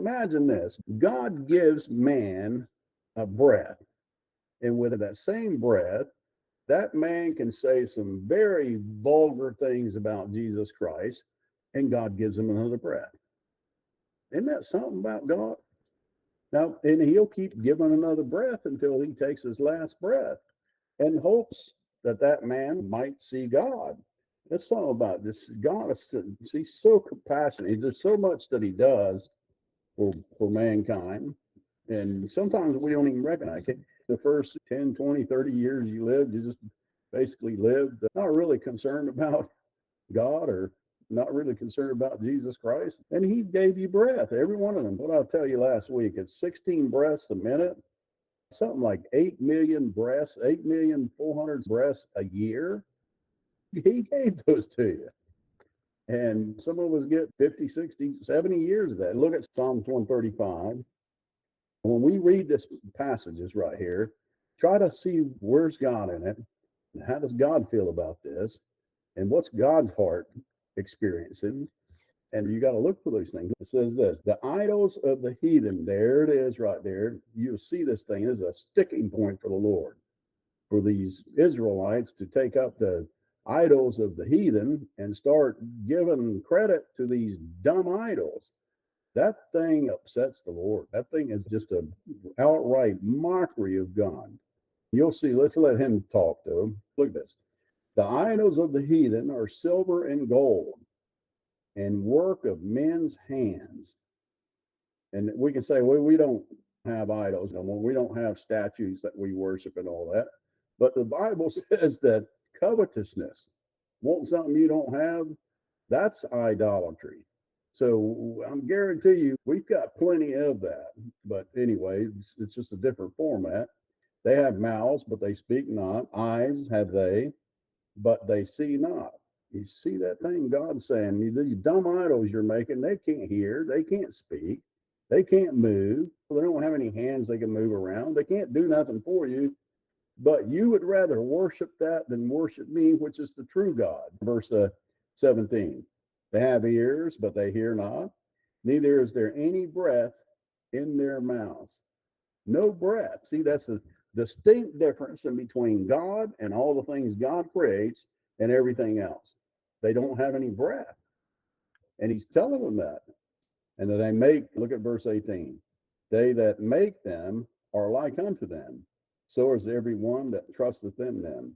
imagine this. God gives man a breath. And with that same breath, that man can say some very vulgar things about Jesus Christ, and God gives him another breath. Isn't that something about God? Now, and he'll keep giving another breath until he takes his last breath and hopes that that man might see God. That's something about this. God is, he's so compassionate. There's so much that he does for mankind. And sometimes we don't even recognize it. The first 10, 20, 30 years you lived, you just basically lived not really concerned about God or not really concerned about Jesus Christ. And he gave you breath, every one of them. What I'll tell you last week, it's 16 breaths a minute, something like 8 million breaths, 8,400,000 breaths a year. He gave those to you. And some of us get 50, 60, 70 years of that. Look at Psalms 135. When we read this passages right here, try to see where's God in it. How does God feel about this? And what's God's heart experiencing? And you got to look for those things. It says this, the idols of the heathen, there it is right there. You'll see this thing is a sticking point for the Lord, for these Israelites to take up the idols of the heathen and start giving credit to these dumb idols. That thing upsets the Lord. That thing is just an outright mockery of God. You'll see, let's let him talk to him. Look at this. The idols of the heathen are silver and gold and work of men's hands. And we can say, well, we don't have idols no more. We don't have statues that we worship and all that. But the Bible says that covetousness, want something you don't have, that's idolatry. So I'm guarantee you, we've got plenty of that. But anyway, it's just a different format. They have mouths, but they speak not. Eyes have they, but they see not. You see that thing God's saying, these dumb idols you're making, they can't hear, they can't speak, they can't move. They don't have any hands they can move around. They can't do nothing for you. But you would rather worship that than worship me, which is the true God. Verse 17. They have ears, but they hear not. Neither is there any breath in their mouths. No breath. See, that's a distinct difference in between God and all the things God creates and everything else. They don't have any breath. And he's telling them that. And that they make, look at verse 18. They that make them are like unto them. So is every one that trusteth in them.